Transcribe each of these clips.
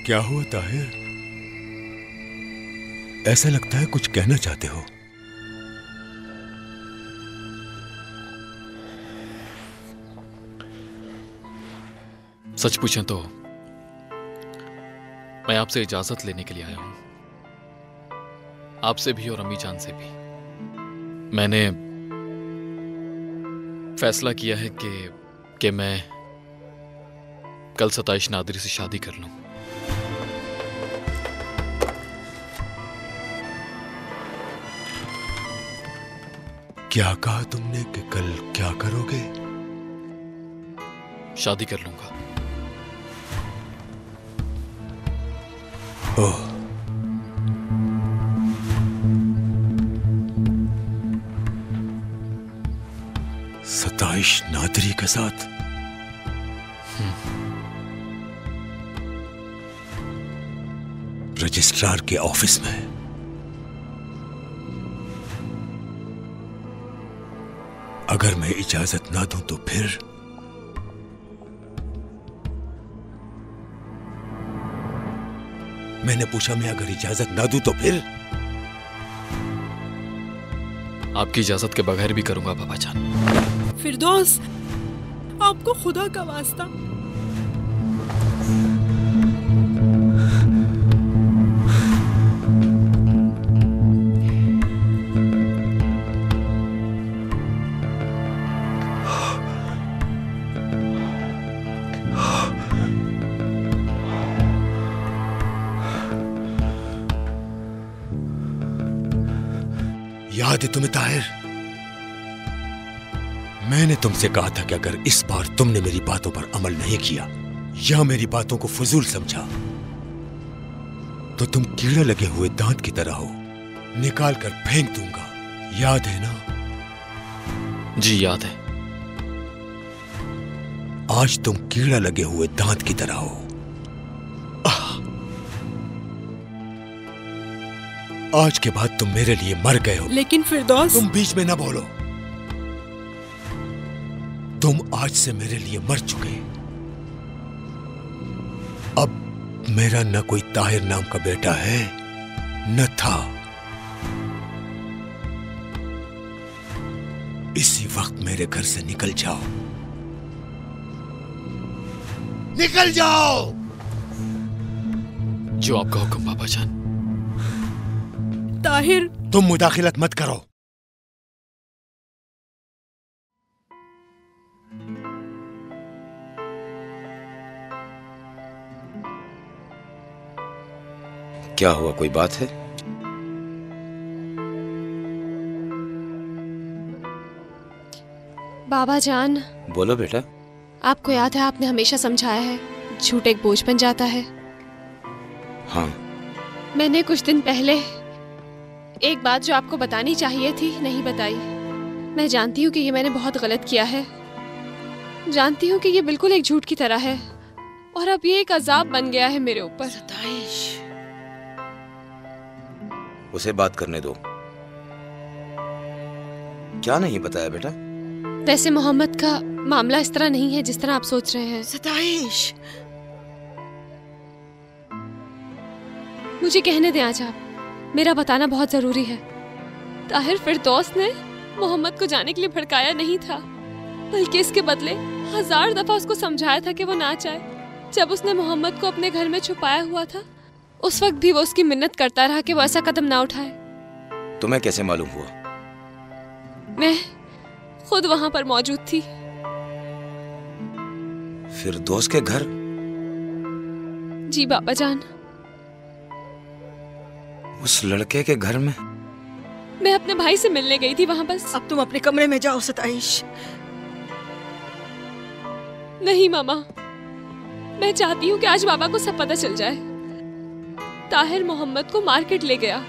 क्या हुआ ताहिर? ऐसा लगता है कुछ कहना चाहते हो। सच पूछें तो मैं आपसे इजाजत लेने के लिए आया हूं, आपसे भी और अम्मी जान से भी। मैंने फैसला किया है कि मैं कल सताइश नादरी से शादी कर लूं। क्या कहा तुमने कि कल क्या करोगे? शादी कर लूंगा। ओह, सताइश नादरी के साथ? रजिस्ट्रार के ऑफिस में? अगर मैं इजाजत ना दूं तो फिर? मैंने पूछा, मैं अगर इजाजत ना दूं तो फिर? आपकी इजाजत के बगैर भी करूंगा बाबा जान। फिरदौस, आपको खुदा का वास्ता याद है तुम्हें ताहिर? मैंने तुमसे कहा था कि अगर इस बार तुमने मेरी बातों पर अमल नहीं किया या मेरी बातों को फजूल समझा तो तुम कीड़े लगे हुए दांत की तरह हो, निकाल कर फेंक दूंगा। याद है ना? जी याद है। आज तुम कीड़ा लगे हुए दांत की तरह हो। आज के बाद तुम मेरे लिए मर गए हो। लेकिन फिरदौस, तुम बीच में ना बोलो। तुम आज से मेरे लिए मर चुके। अब मेरा न कोई ताहिर नाम का बेटा है न था। इसी वक्त मेरे घर से निकल जाओ। निकल जाओ। जो आपका हुक्म बाबा जान। ताहिर, तुम मुदाखिलत मत करो। क्या हुआ, कोई बात है? बाबा जान। बोलो बेटा। आपको याद है आपने हमेशा समझाया है झूठ एक बोझ बन जाता है। हाँ। मैंने कुछ दिन पहले एक बात जो आपको बतानी चाहिए थी नहीं बताई। मैं जानती हूँ कि ये मैंने बहुत गलत किया है, जानती हूँ कि ये बिल्कुल एक झूठ की तरह है और अब ये एक अजाब बन गया है मेरे ऊपर। सताइश, उसे बात करने दो। क्या नहीं बताया बेटा? वैसे मोहम्मद का मामला इस तरह नहीं है जिस तरह आप सोच रहे हैं। सताइश, मुझे कहने दें आज आप, मेरा बताना बहुत जरूरी है। ताहिर फिरदौस ने मोहम्मद को जाने के लिए भड़काया नहीं था, बल्कि इसके बदले 1000 दफा उसको समझाया था कि वो ना जाए। जब उसने मोहम्मद को अपने घर में छुपाया हुआ था, उस वक्त भी वो उसकी मिन्नत करता रहा कि वो ऐसा कदम ना उठाए। तुम्हें कैसे मालूम हुआ? मैं खुद वहां पर मौजूद थी। फिरदौस के घर? जी बाबा जान। उस लड़के के घर में? मैं अपने भाई से मिलने गई थी वहां बस। अब तुम अपने कमरे में जाओ सताइश। नहीं मामा, मैं चाहती हूँ कि आज बाबा को सब पता चल जाए। ताहिर मोहम्मद को मार्केट ले गया।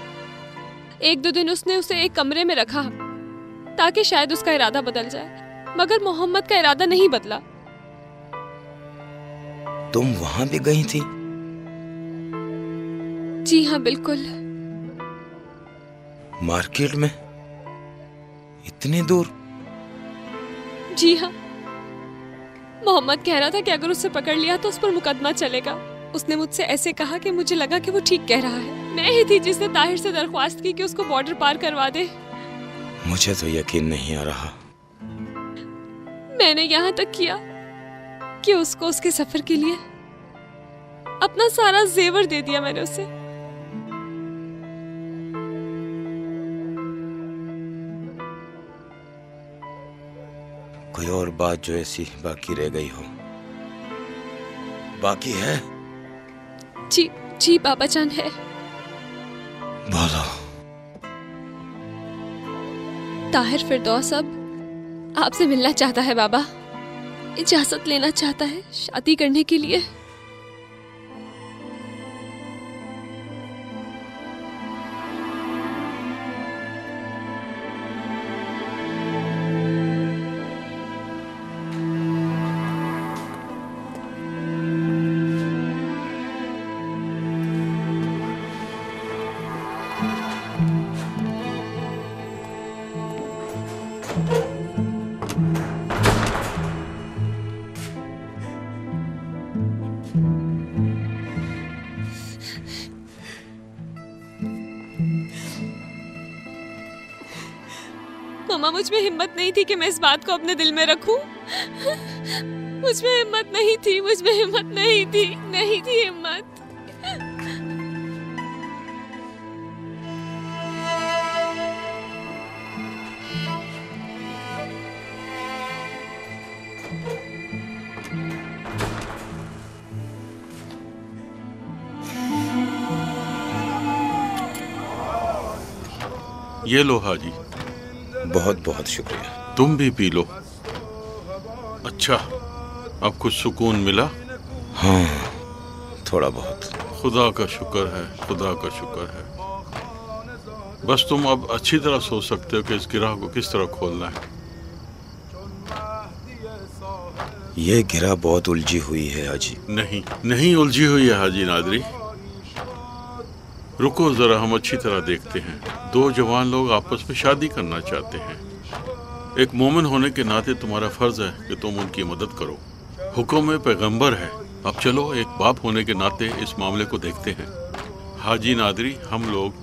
1-2 दिन उसने उसे एक कमरे में रखा ताकि शायद उसका इरादा बदल जाए, मगर मोहम्मद का इरादा नहीं बदला। तुम वहां भी गई थी? जी हाँ बिल्कुल। मार्केट में? इतनी दूर? जी हाँ, मोहम्मद कह रहा था कि अगर उसे पकड़ लिया तो उस पर मुकदमा चलेगा। उसने मुझसे ऐसे कहा कि मुझे लगा कि वो ठीक कह रहा है। मैं ही थी जिसने ताहिर से दरख्वास्त की कि उसको बॉर्डर पार करवा दे। मुझे तो यकीन नहीं आ रहा। मैंने यहाँ तक किया कि उसको उसके सफर के लिए अपना सारा जेवर दे दिया मैंने उसे। कोई और बात जो ऐसी बाकी रह गई हो? बाकी है? जी जी बाबा जान है। बोलो। ताहिर फिरदौस अब आपसे मिलना चाहता है बाबा, इजाजत लेना चाहता है शादी करने के लिए। मामा, मुझ में हिम्मत नहीं थी कि मैं इस बात को अपने दिल में रखूं। मुझ में हिम्मत नहीं थी, मुझ में हिम्मत नहीं थी, नहीं थी हिम्मत। ये लो हाजी। बहुत बहुत शुक्रिया। तुम भी पी लो। अच्छा, अब कुछ सुकून मिला? हाँ, थोड़ा बहुत। खुदा का शुक्र है, खुदा का शुक्र है। बस तुम अब अच्छी तरह सोच सकते हो कि इस गिरह को किस तरह खोलना है। ये गिरह बहुत उलझी हुई है हाजी। नहीं उलझी हुई है हाजी नादरी। रुको जरा, हम अच्छी तरह देखते हैं। दो जवान लोग आपस में शादी करना चाहते हैं। एक मोमिन होने के नाते तुम्हारा फर्ज है कि तुम उनकी मदद करो। हुक्म पैगंबर है। अब चलो एक बाप होने के नाते इस मामले को देखते हैं। हाजी नादरी, हम लोग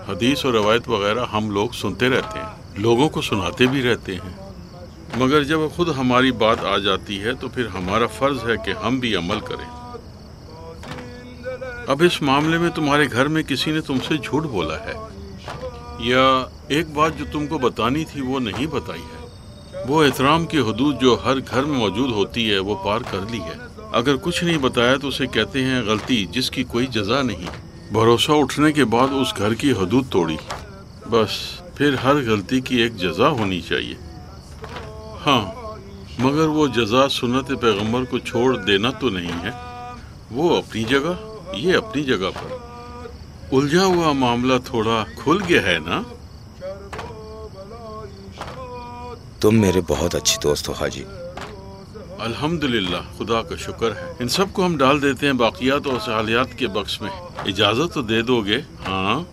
हदीस और रवायत वगैरह हम लोग सुनते रहते हैं, लोगों को सुनाते भी रहते हैं, मगर जब खुद हमारी बात आ जाती है तो फिर हमारा फर्ज है कि हम भी अमल करें। अब इस मामले में तुम्हारे घर में किसी ने तुमसे झूठ बोला है, या एक बात जो तुमको बतानी थी वो नहीं बताई है। वो एहतराम की हदूद जो हर घर में मौजूद होती है वो पार कर ली है। अगर कुछ नहीं बताया तो उसे कहते हैं गलती जिसकी कोई जजा नहीं। भरोसा उठने के बाद उस घर की हदूद तोड़ी, बस फिर हर गलती की एक जजा होनी चाहिए। हाँ, मगर वो जजा सुन्नत पैगंबर को छोड़ देना तो नहीं है। वो अपनी जगह, ये अपनी जगह पर। उलझा हुआ मामला थोड़ा खुल गया है ना? तुम मेरे बहुत अच्छे दोस्त हो हाजी। अल्हम्दुलिल्लाह, खुदा का शुक्र है। इन सब को हम डाल देते हैं बाकियात और सहालियात के बक्स में। इजाजत तो दे दोगे? हाँ।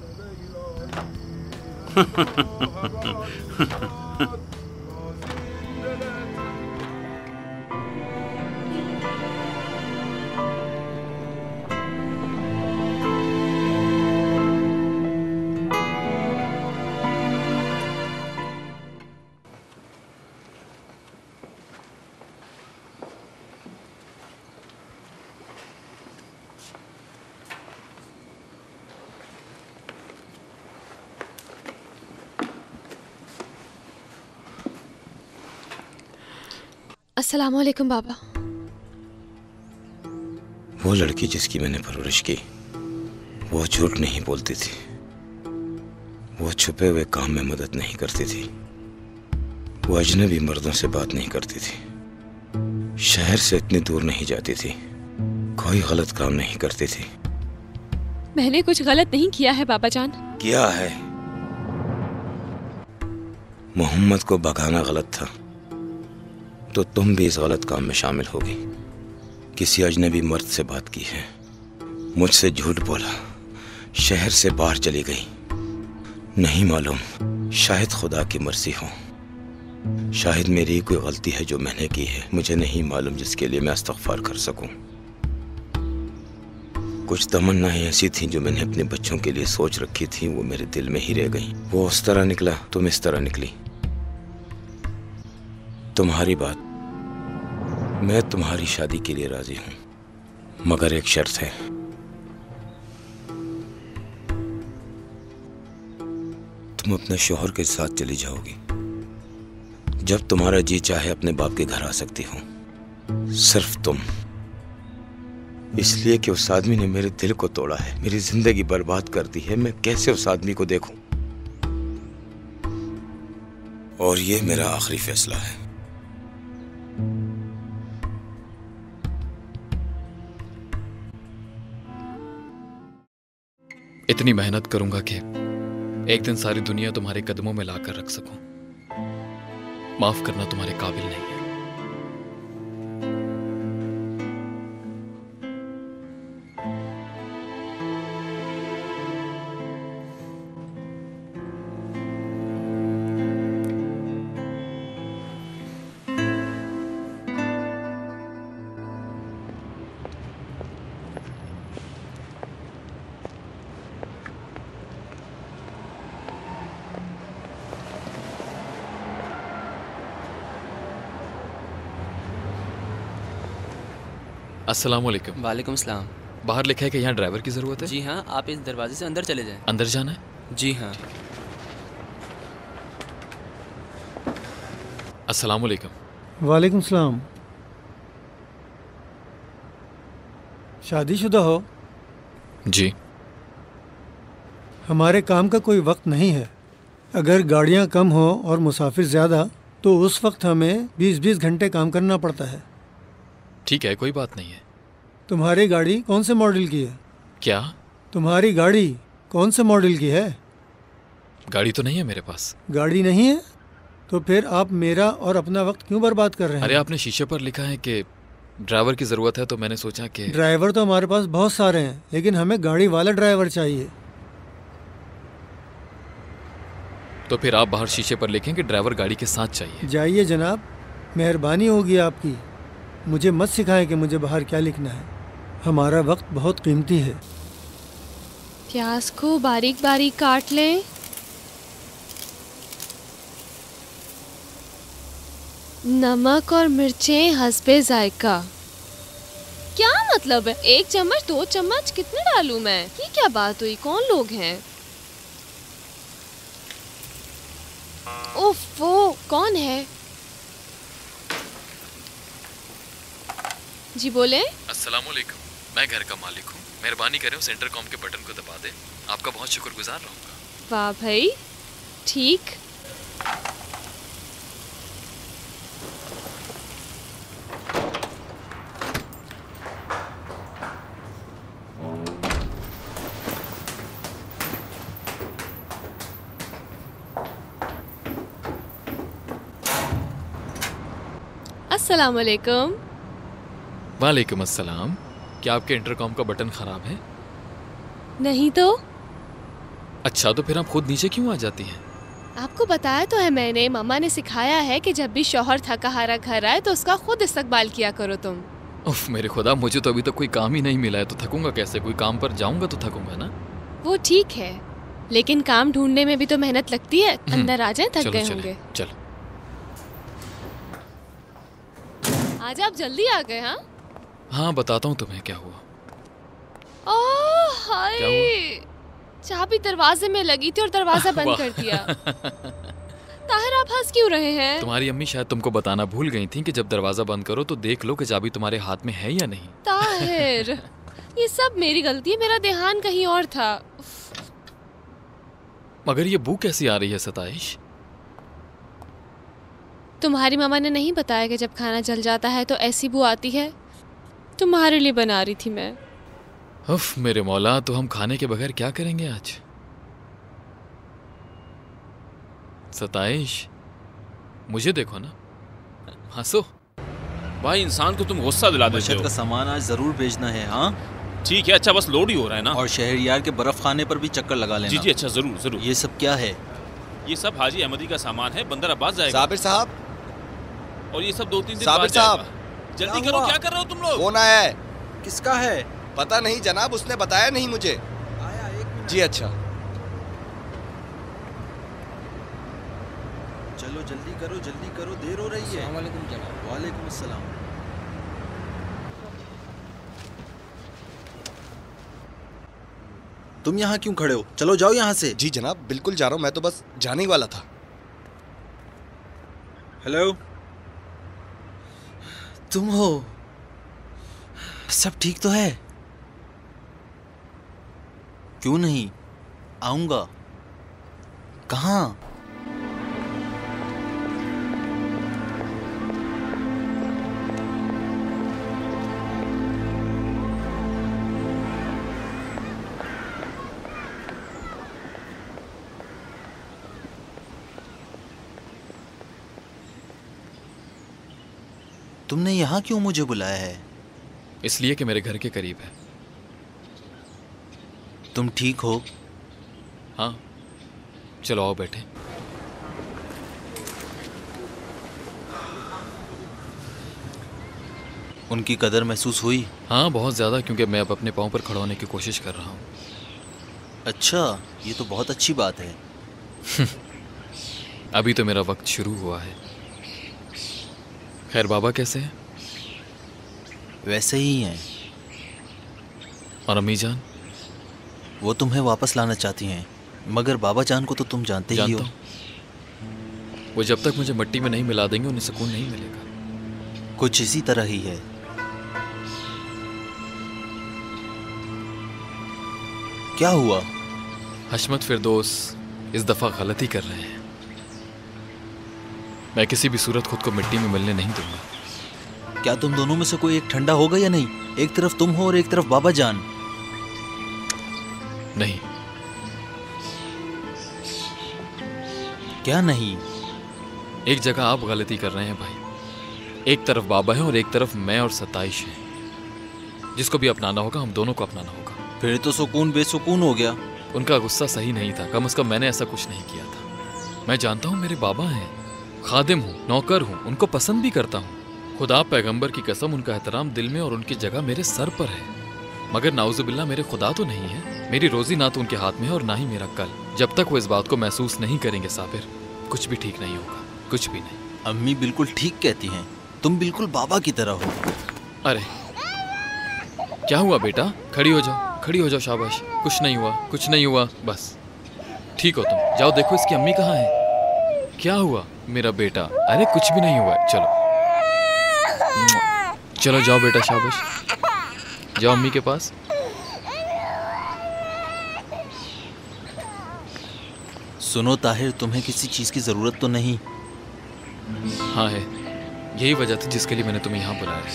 अस्सलाम वालेकुम बाबा। वो लड़की जिसकी मैंने परवरिश की, वो झूठ नहीं बोलती थी। वो छुपे हुए काम में मदद नहीं करती थी। वो अजनबी मर्दों से बात नहीं करती थी। शहर से इतनी दूर नहीं जाती थी। कोई गलत काम नहीं करती थी। मैंने कुछ गलत नहीं किया है बाबा जान। किया है। मोहम्मद को भगाना गलत था, तो तुम भी इस गलत काम में शामिल होगी। किसी अजनबी मर्द से बात की है, मुझसे झूठ बोला, शहर से बाहर चली गई। नहीं मालूम, शायद खुदा की मर्जी हो। शायद मेरी कोई गलती है जो मैंने की है, मुझे नहीं मालूम, जिसके लिए मैं इस्तग़फ़ार कर सकूं। कुछ तमन्नाएं ऐसी थीं जो मैंने अपने बच्चों के लिए सोच रखी थी, वो मेरे दिल में ही रह गईं। वो उस तरह निकला, तुम इस तरह निकली। तुम्हारी बात, मैं तुम्हारी शादी के लिए राजी हूं, मगर एक शर्त है। तुम अपने शौहर के साथ चली जाओगी। जब तुम्हारा जी चाहे अपने बाप के घर आ सकती हो, सिर्फ तुम। इसलिए कि उस आदमी ने मेरे दिल को तोड़ा है, मेरी जिंदगी बर्बाद कर दी है। मैं कैसे उस आदमी को देखूं? और ये मेरा आखिरी फैसला है। इतनी मेहनत करूंगा कि एक दिन सारी दुनिया तुम्हारे कदमों में लाकर रख सकूं। माफ करना तुम्हारे काबिल नहीं है। अस्सलाम वालेकुम। वालेकुम सलाम। बाहर लिखा है कि यहाँ ड्राइवर की ज़रूरत है। जी हाँ, आप इस दरवाजे से अंदर चले जाएं। अंदर जाना है? जी हाँ। अस्सलाम वालेकुम। वालेकुम सलाम। शादीशुदा हो? जी। हमारे काम का कोई वक्त नहीं है। अगर गाड़ियाँ कम हो और मुसाफिर ज़्यादा तो उस वक्त हमें 20-20 घंटे काम करना पड़ता है। ठीक है, कोई बात नहीं है। तुम्हारी गाड़ी कौन से मॉडल की है? क्या? तुम्हारी गाड़ी कौन से मॉडल की है? गाड़ी तो नहीं है मेरे पास। गाड़ी नहीं है तो फिर आप मेरा और अपना वक्त क्यों बर्बाद कर रहे हैं? अरे आपने शीशे पर लिखा है कि ड्राइवर की ज़रूरत है, तो मैंने सोचा कि ड्राइवर तो हमारे पास बहुत सारे हैं, लेकिन हमें गाड़ी वाला ड्राइवर चाहिए। तो फिर आप बाहर शीशे पर लिखें कि ड्राइवर गाड़ी के साथ चाहिए। जाइए जनाब, मेहरबानी होगी आपकी। मुझे मत सिखाएं कि मुझे बाहर क्या लिखना है। हमारा वक्त बहुत कीमती है। प्याज को बारीक बारीक काट लें। नमक और मिर्चें हस्बे जायका। क्या मतलब है? 1 चम्मच 2 चम्मच कितने डालूं मैं? ये क्या बात हुई? कौन लोग हैं? उफ, वो कौन है? जी बोले। अस्सलाम वालेकुम, मैं घर का मालिक हूँ। मेहरबानी करें उस इंटरकॉम के बटन को दबा दें। आपका बहुत शुक्रगुजार रहूँगा। वाह भाई, ठीक। अस्सलाम वालेकुम। वालेकुम अस्सलाम। क्या आपके इंटरकॉम का बटन खराब है? नहीं तो? अच्छा, तो फिर आप खुद नीचे क्यों आ जाती हैं? आपको बताया तो है मैंने, मम्मा ने सिखाया है कि जब भी शौहर थका हारा घर आए तो उसका खुद इस्तकबाल किया करो तुम। उफ मेरे खुदा, मुझे तो अभी तक कोई काम ही नहीं मिला है, तो थकूंगा कैसे? कोई काम पर जाऊंगा तो थकूंगा ना। वो ठीक है, लेकिन काम ढूंढने में भी तो मेहनत लगती है। अंदर आ जाएं, थक गए होंगे। चलो आज आप जल्दी आ गए। हाँ, बताता हूँ तुम्हें क्या हुआ। ओह हाय, चाबी दरवाजे में लगी थी और दरवाजा बंद कर दिया। ताहिर, आप हंस क्यों रहे हैं? तुम्हारी अम्मी शायद तुमको बताना भूल गई थी कि जब दरवाजा बंद करो तो देख लो कि चाबी तुम्हारे हाथ में है या नहीं। ताहिर, ये सब मेरी गलती है, मेरा ध्यान कहीं और था। मगर ये बू कैसी आ रही है सताइश? तुम्हारी मामा ने नहीं बताया कि जब खाना जल जाता है तो ऐसी बू आती है? तुम्हारे लिए बना रही थी मैं। उफ मेरे मौला, तो हम खाने के बगैर क्या करेंगे आज? सताइश, मुझे देखो ना, हंसो। भाई, इंसान को तुम गुस्सा दिला देते हो। का सामान आज जरूर भेजना है। हाँ ठीक है, अच्छा बस लोड ही हो रहा है ना। और शहरयार के बर्फ खाने पर भी चक्कर लगा लेना। जी जी, अच्छा जरूर जरूर। ये सब क्या है? ये सब हाजी अहमदी का सामान है, बंदर अब्बास जाएगा। साबिर साहब। और ये सब 2-3 दिन साबिर बाद साहब। जाएगा। जल्दी करो, क्या कर रहे हो तुम लोग? कौन आया है? किसका है? पता नहीं जनाब, उसने बताया नहीं मुझे। आया, 1 मिनट। जी अच्छा। चलो जल्दी करो, देर हो रही है। अस्सलाम वालेकुम जनाब। वालेकुम अस्सलाम। तुम यहाँ क्यों खड़े हो? चलो जाओ यहाँ से। जी जनाब, बिल्कुल जा रहा हूँ, मैं तो बस जाने ही वाला था। हेलो, तुम हो? सब ठीक तो है? क्यों नहीं? आऊंगा। कहाँ? तुमने यहाँ क्यों मुझे बुलाया है? इसलिए कि मेरे घर के करीब है। तुम ठीक हो? हाँ, चलो आओ बैठे। उनकी कदर महसूस हुई? हाँ, बहुत ज़्यादा, क्योंकि मैं अब अपने पाँव पर खड़ा होने की कोशिश कर रहा हूँ। अच्छा, ये तो बहुत अच्छी बात है। अभी तो मेरा वक्त शुरू हुआ है। खैर, बाबा कैसे हैं? वैसे ही हैं। और अम्मी जान? वो तुम्हें वापस लाना चाहती हैं, मगर बाबा जान को तो तुम जानते ही हो। वो जब तक मुझे मिट्टी में नहीं मिला देंगे उन्हें सुकून नहीं मिलेगा। कुछ इसी तरह ही है। क्या हुआ? हशमत फिरदौस इस दफा गलती कर रहे हैं। मैं किसी भी सूरत खुद को मिट्टी में मिलने नहीं दूंगा। क्या तुम दोनों में से कोई एक ठंडा होगा या नहीं? एक तरफ तुम हो और एक तरफ बाबा जान। नहीं। क्या नहीं? एक जगह आप गलती कर रहे हैं भाई। एक तरफ बाबा है और एक तरफ मैं और सताइश है। जिसको भी अपनाना होगा, हम दोनों को अपनाना होगा। फिर तो सुकून बेसुकून हो गया। उनका गुस्सा सही नहीं था, कम से कम मैंने ऐसा कुछ नहीं किया था। मैं जानता हूँ मेरे बाबा हैं, खादिम हूँ, नौकर हूँ, उनको पसंद भी करता हूँ। खुदा पैगंबर की कसम, उनका एहतराम दिल में और उनकी जगह मेरे सर पर है। मगर नाउजुबिल्ला मेरे खुदा तो नहीं है। मेरी रोजी ना तो उनके हाथ में है और ना ही मेरा कल। जब तक वो इस बात को महसूस नहीं करेंगे साबिर, कुछ भी ठीक नहीं होगा, कुछ भी नहीं। अम्मी बिल्कुल ठीक कहती हैं, तुम बिल्कुल बाबा की तरह हो। अरे क्या हुआ बेटा? खड़ी हो जाओ, खड़ी हो जाओ, शाबाश। कुछ नहीं हुआ, कुछ नहीं हुआ, बस ठीक हो तुम। जाओ देखो इसकी अम्मी कहाँ है। क्या हुआ मेरा बेटा? अरे कुछ भी नहीं हुआ, चलो चलो जाओ बेटा, शाबाश। जाओ अम्मी के पास। सुनो ताहिर, तुम्हें किसी चीज की जरूरत तो नहीं? हाँ है, यही वजह थी जिसके लिए मैंने तुम्हें यहाँ बुलाया है।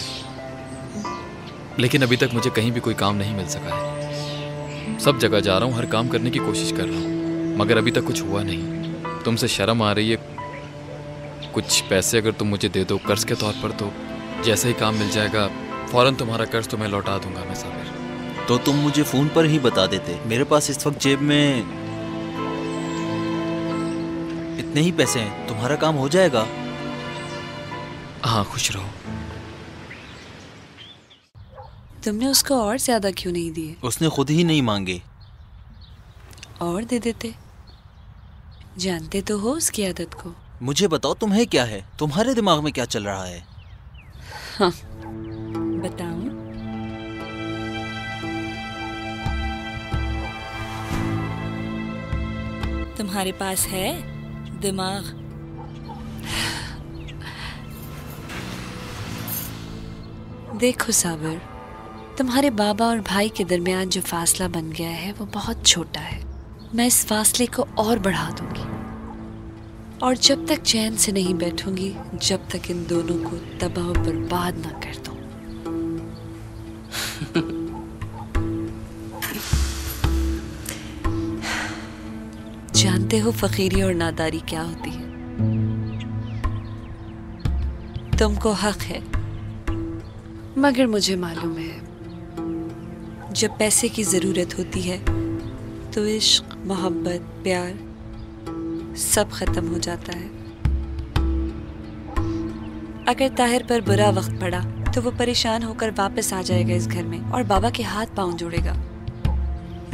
लेकिन अभी तक मुझे कहीं भी कोई काम नहीं मिल सका है। सब जगह जा रहा हूँ, हर काम करने की कोशिश कर रहा हूँ, मगर अभी तक कुछ हुआ नहीं। तुमसे शर्म आ रही है? कुछ पैसे अगर तुम मुझे दे दो कर्ज के तौर पर, तो जैसे ही काम मिल जाएगा फौरन तुम्हारा कर्ज तुम्हें लौटा दूंगा मैं साबिर। तो तुम मुझे फोन पर ही बता देते। मेरे पास इस वक्त जेब में इतने ही पैसे हैं, तुम्हारा काम हो जाएगा। हाँ, खुश रहो। तुमने उसको और ज्यादा क्यों नहीं दिए? उसने खुद ही नहीं मांगे। और दे देते। जानते तो हो उसकी आदत को। मुझे बताओ तुम्हें क्या है, तुम्हारे दिमाग में क्या चल रहा है? हाँ, बताऊं? तुम्हारे पास है दिमाग? देखो साबिर, तुम्हारे बाबा और भाई के दरमियान जो फासला बन गया है वो बहुत छोटा है। मैं इस फासले को और बढ़ा दूंगी, और जब तक चैन से नहीं बैठूंगी जब तक इन दोनों को तबाह बर्बाद ना कर दूं। जानते हो फकीरी और नादारी क्या होती है? तुमको हक है, मगर मुझे मालूम है जब पैसे की जरूरत होती है तो इश्क, मोहब्बत, प्यार सब खत्म हो जाता है। अगर ताहिर पर बुरा वक्त पड़ा तो वो परेशान होकर वापस आ जाएगा इस घर में और बाबा के हाथ पांव जोड़ेगा।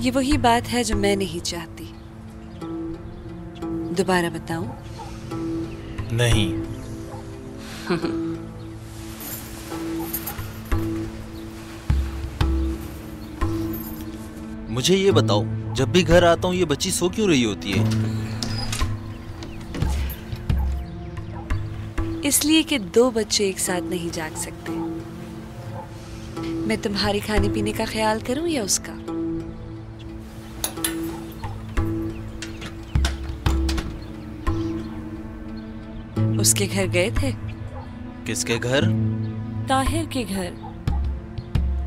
ये वही बात है जो मैं नहीं चाहती। दोबारा बताऊं? नहीं। मुझे ये बताओ, जब भी घर आता हूँ ये बच्ची सो क्यों रही होती है? इसलिए कि दो बच्चे एक साथ नहीं जाग सकते। मैं तुम्हारे खाने पीने का ख्याल करूं या उसका? उसके घर गए थे? किसके घर? ताहिर के घर।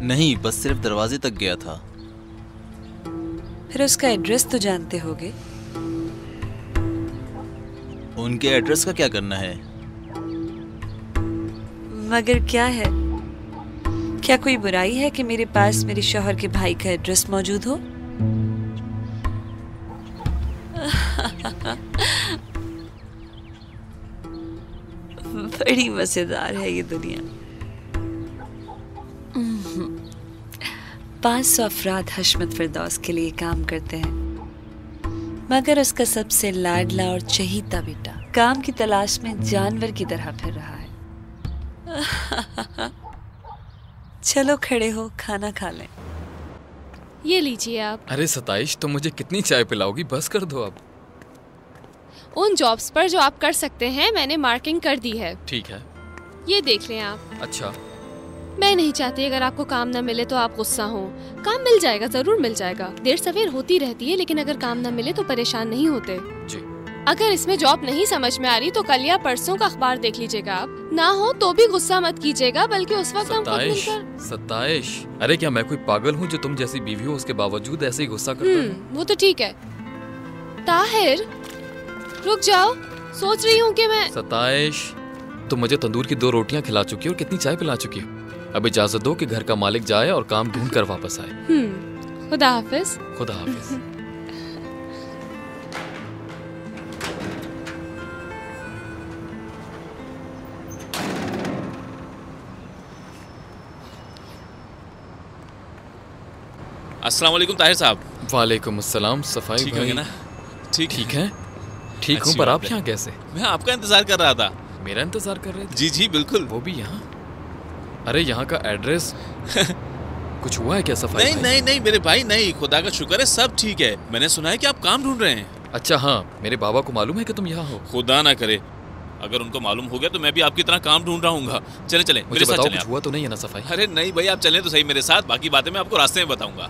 नहीं, बस सिर्फ दरवाजे तक गया था। फिर उसका एड्रेस तो जानते होगे? उनके एड्रेस का क्या करना है? मगर क्या है? क्या कोई बुराई है कि मेरे पास मेरे शौहर के भाई का एड्रेस मौजूद हो? बड़ी मजेदार है ये दुनिया। 500 अफराद हशमत फिरदौस के लिए काम करते हैं, मगर उसका सबसे लाडला और चहीता बेटा काम की तलाश में जानवर की तरह फिर रहा है। चलो खड़े हो, खाना खा लें। ये लीजिए आप। अरे सताइश, तुम मुझे कितनी चाय पिलाओगी? बस कर दो अब। उन जॉब्स पर जो आप कर सकते हैं मैंने मार्किंग कर दी है। ठीक है, ये देख लें आप। अच्छा। मैं नहीं चाहती अगर आपको काम न मिले तो आप गुस्सा हो। काम मिल जाएगा, जरूर मिल जाएगा। देर सवेर होती रहती है, लेकिन अगर काम न मिले तो परेशान नहीं होते जी। अगर इसमें जॉब नहीं समझ में आ रही तो कल या परसों का अखबार देख लीजिएगा आप। ना हो तो भी गुस्सा मत कीजिएगा, बल्कि उस वक्त हम खुद मिलकर। सताइश, अरे क्या मैं कोई पागल हूँ जो तुम जैसी बीवी हो उसके बावजूद ऐसे ही गुस्सा करता हूँ? वो तो ठीक है। ताहिर रुक जाओ, सोच रही हूँ कि मैं। सताइश, तुम मुझे तंदूर की 2 रोटियाँ खिला चुकी हो और कितनी चाय पिला चुकी हो। अब इजाजत दो कि घर का मालिक जाए और काम ढूंढ कर वापस आए। खुदा हाफिज। खुदा हाफिज। अस्सलाम वालेकुम ताहिर साहब। वालेकुम अस्सलाम सफाई ठीक भाई। है ना? ठीक है। ठीक हूँ, पर आप यहाँ कैसे? मैं आपका इंतजार कर रहा था। मेरा इंतजार कर रहे थे? जी जी बिल्कुल। वो भी यहाँ? अरे यहाँ का एड्रेस कुछ हुआ है क्या सफाई? नहीं नहीं नहीं मेरे भाई, नहीं, खुदा का शुक्र है सब ठीक है। मैंने सुना है कि आप काम ढूंढ रहे हैं। अच्छा हाँ, मेरे बाबा को मालूम है कि तुम यहाँ हो? खुदा ना करे, अगर उनको मालूम हो गया तो मैं भी आपकी तरह काम ढूंढ रहा हूँ। चले चले मेरे साथ चले। हुआ तो नहीं है ना सफाई? अरे नहीं भाई, आप चलें तो सही मेरे साथ, बाकी बातें मैं आपको रास्ते में बताऊंगा।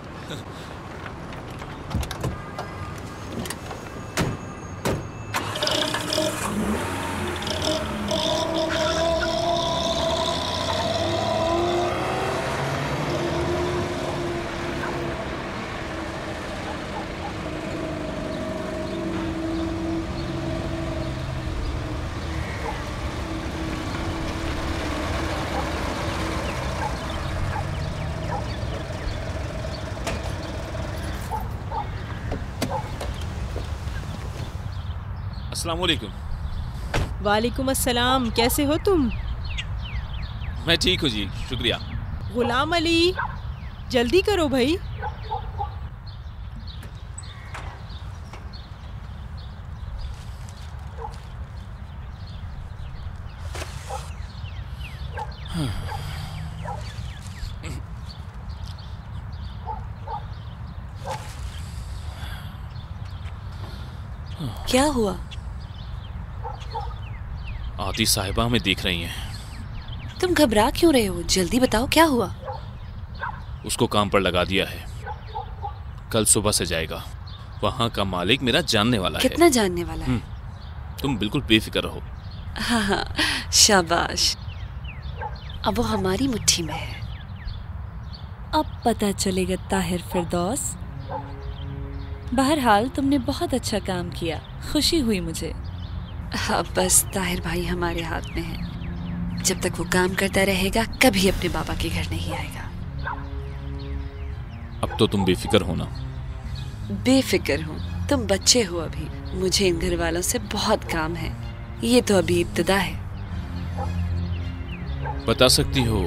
अस्सलाम वालेकुम। वालेकुम अस्सलाम, कैसे हो तुम? मैं ठीक हूँ जी, शुक्रिया। गुलाम अली, जल्दी करो भाई। क्या हुआ? आदि साहिबा हमें देख रही हैं। तुम घबरा क्यों रहे हो? जल्दी बताओ क्या हुआ? उसको काम पर लगा दिया है, कल सुबह से जाएगा। वहाँ का मालिक मेरा जानने वाला है। कितना जानने वाला है? तुम बिल्कुल बेफिक्र रहो। हाँ हाँ, शाबाश। अब वो हमारी मुट्ठी में है। अब पता चलेगा ताहिर फिरदौस। बहरहाल तुमने बहुत अच्छा काम किया, खुशी हुई मुझे। हाँ, बस ताहिर भाई हमारे हाथ में है। जब तक वो काम करता रहेगा कभी अपने बाबा के घर नहीं आएगा। अब तो तुम बेफिक्र हो ना? बेफिक्र हूँ। तुम बच्चे हो अभी, मुझे इन घर वालों से बहुत काम है। ये तो अभी इब्तिदा है। बता सकती हो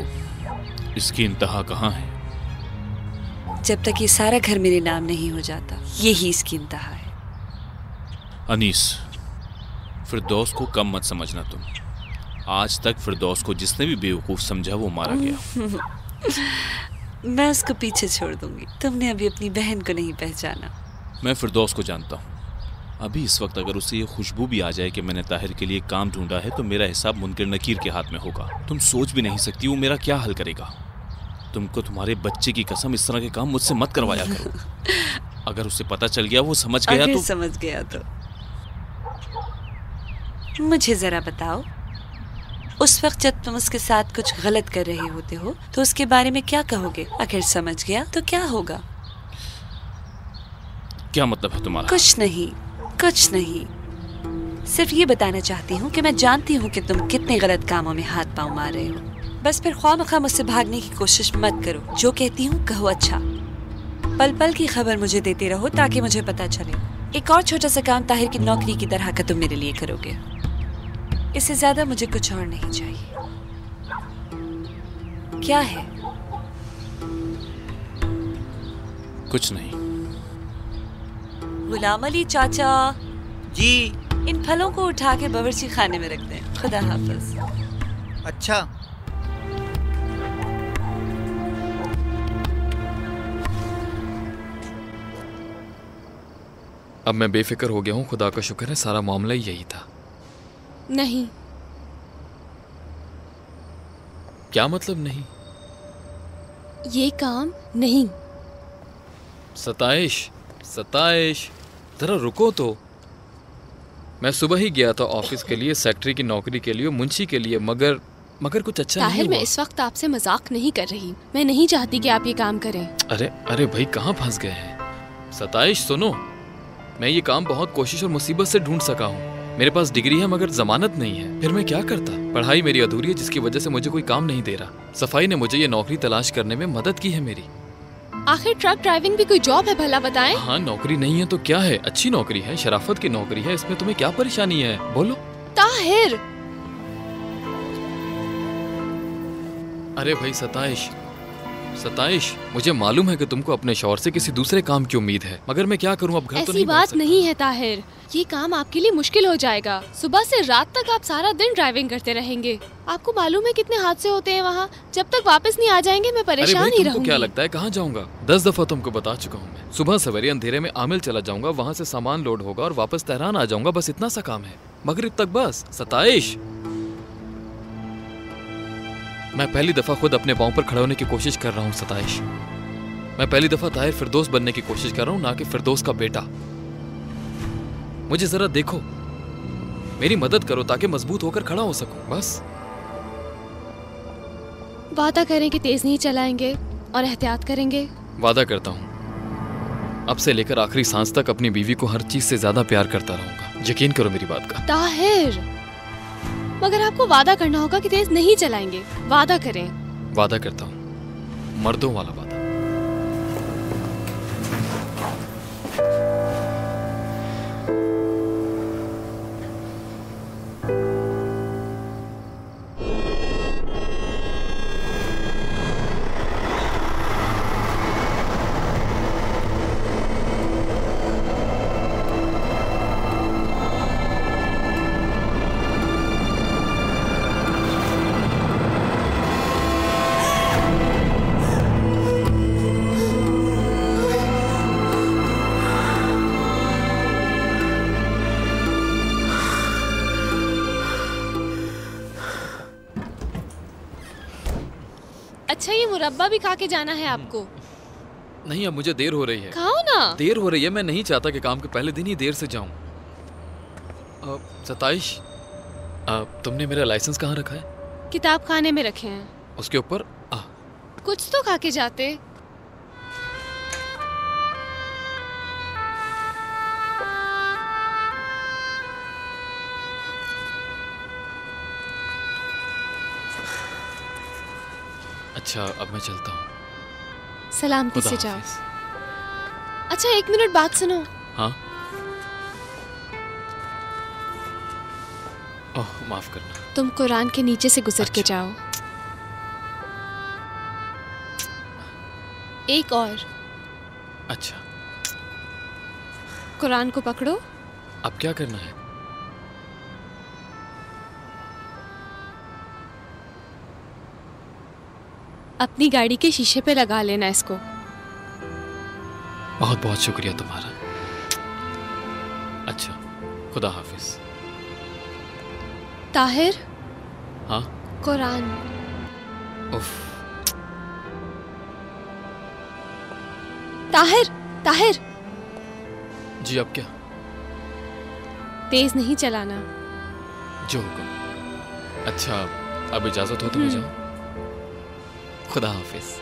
इसकी इंतहा कहाँ है? जब तक ये सारा घर मेरे नाम नहीं हो जाता, यही इसकी इंतहा है। अनीस, फिरदौस को कम मत समझना तुम। आज तक फिरदौस को जिसने भी बेवकूफ समझा वो मारा गया। मैं उसको पीछे छोड़ दूंगी। तुमने अभी अपनी बहन को नहीं पहचाना। मैं फिरदौस को जानता हूँ। अभी इस वक्त अगर उसे ये खुशबू भी आ जाए कि मैंने ताहिर के लिए काम ढूंढा है तो मेरा हिसाब मुनकर नकीर के हाथ में होगा। तुम सोच भी नहीं सकती वो मेरा क्या हल करेगा। तुमको तुम्हारे बच्चे की कसम इस तरह के काम मुझसे मत करवाया करो। अगर उसे पता चल गया, वो समझ गया तो समझ गया तो मुझे जरा बताओ, उस वक्त जब तुम उसके साथ कुछ गलत कर रहे होते हो तो उसके बारे में क्या कहोगे? अगर समझ गया तो क्या होगा? क्या मतलब है तुम्हारा? कुछ नहीं, कुछ नहीं। सिर्फ ये बताना चाहती हूँ कि मैं जानती हूँ कि तुम कितने गलत कामों में हाथ पांव मार रहे हो। बस फिर ख्वामखा मुझसे भागने की कोशिश मत करो। जो कहती हूँ कहो अच्छा। पल पल की खबर मुझे देते रहो ताकि मुझे पता चले। एक और छोटा सा काम ताहिर की नौकरी की तरह का तुम मेरे लिए करोगे। इससे ज्यादा मुझे कुछ और नहीं चाहिए। क्या है? कुछ नहीं। गुलाम अली चाचा जी, इन फलों को उठा के बावर्ची खाने में रख दें। खुदा हाफिज। अच्छा। अब मैं बेफिक्र हो गया हूँ। खुदा का शुक्र है, सारा मामला ही यही था। नहीं। क्या मतलब नहीं? ये काम नहीं। सताइश, सताइश, जरा रुको तो। मैं सुबह ही गया था ऑफिस के लिए, सेक्रेटरी की नौकरी के लिए, मुंशी के लिए, मगर कुछ अच्छा नहीं हुआ। मैं इस वक्त आपसे मजाक नहीं कर रही। मैं नहीं चाहती कि आप ये काम करें। अरे भाई, कहाँ फंस गए हैं? सताइश सुनो, मैं ये काम बहुत कोशिश और मुसीबत से ढूंढ सका हूँ। मेरे पास डिग्री है मगर जमानत नहीं है। फिर मैं क्या करता? पढ़ाई मेरी अधूरी है जिसकी वजह से मुझे कोई काम नहीं दे रहा। सफाई ने मुझे ये नौकरी तलाश करने में मदद की है मेरी। आखिर ट्रक ड्राइविंग भी कोई जॉब है भला बताएं? हाँ, नौकरी नहीं है तो क्या है? अच्छी नौकरी है, शराफत की नौकरी है। इसमें तुम्हें क्या परेशानी है? बोलो। ताहिर। अरे भाई सताइश, सताइश, मुझे मालूम है कि तुमको अपने शौहर से किसी दूसरे काम की उम्मीद है, मगर मैं क्या करूं? अब घर तो नहीं ऐसी बात नहीं है ताहिर। ये काम आपके लिए मुश्किल हो जाएगा। सुबह से रात तक आप सारा दिन ड्राइविंग करते रहेंगे। आपको मालूम है कितने हादसे होते हैं वहाँ। जब तक वापस नहीं आ जाएंगे मैं परेशान ही रहूंगी। क्या लगता है कहाँ जाऊंगा? 10 दफा तुमको बता चुका हूँ मैं। सुबह सवेरे अंधेरे में आमिल चला जाऊंगा, वहाँ से सामान लोड होगा और वापस तेहरान आ जाऊंगा। बस इतना सा काम है। मगरिब तक बस। सताइश, मैं पहली दफा खुद अपने पांव पर खड़े होने की कोशिश कर रहा हूँ। सताइश, मैं पहली दफा ताहिर फिरदौस बनने की कोशिश कर रहा हूँ, ना कि फिरदौस का बेटा। मुझे जरा देखो, मेरी मदद करो ताकि मजबूत होकर खड़ा हो सकूं। बस वादा करें कि तेज नहीं चलाएंगे और एहतियात करेंगे। वादा करता हूँ, अब से लेकर आखिरी सांस तक अपनी बीवी को हर चीज से ज्यादा प्यार करता रहूंगा। यकीन करो मेरी बात का। ताहिर, मगर आपको वादा करना होगा कि तेज नहीं चलाएंगे। वादा करें। वादा करता हूँ, मर्दों वाला वादा। अच्छा, ये मुरब्बा भी खा के जाना है आपको? नहीं, अब मुझे देर हो रही है। खाओ ना। देर हो रही है, मैं नहीं चाहता कि काम के पहले दिन ही देर से जाऊं। सताइश, तुमने मेरा लाइसेंस कहाँ रखा है? किताब खाने में रखे हैं। उसके ऊपर कुछ तो खा के जाते। अच्छा, अब मैं चलता हूँ। सलामती से जाओ। अच्छा, 1 मिनट बात सुनो। हाँ? ओह माफ करना। तुम कुरान के नीचे से गुजर के जाओ। एक और। अच्छा। कुरान को पकड़ो। अब क्या करना है? अपनी गाड़ी के शीशे पे लगा लेना इसको। बहुत बहुत शुक्रिया तुम्हारा। अच्छा, खुदा हाफिज। ताहिर। हाँ? कुरान। उफ। ताहिर, ताहिर। जी अब क्या? तेज नहीं चलाना। जो हुक्म। अच्छा, अब इजाजत हो तो मैं जाऊं? खुदा हाफिज।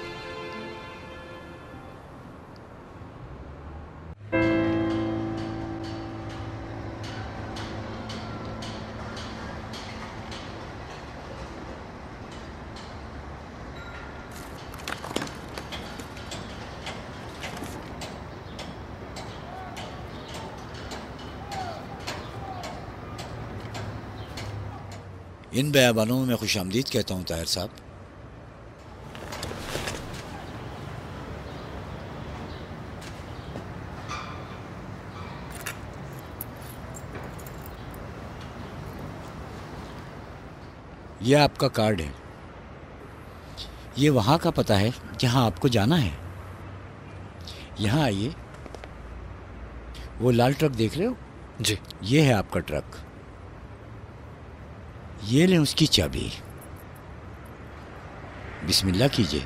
इन बयाबानों में मैं खुशामदीद कहता हूँ ताहिर साहब। ये आपका कार्ड है। ये वहाँ का पता है जहाँ आपको जाना है। यहाँ आइए। वो लाल ट्रक देख रहे हो? जी। ये है आपका ट्रक। ये लें उसकी चाबी। बिस्मिल्लाह कीजिए।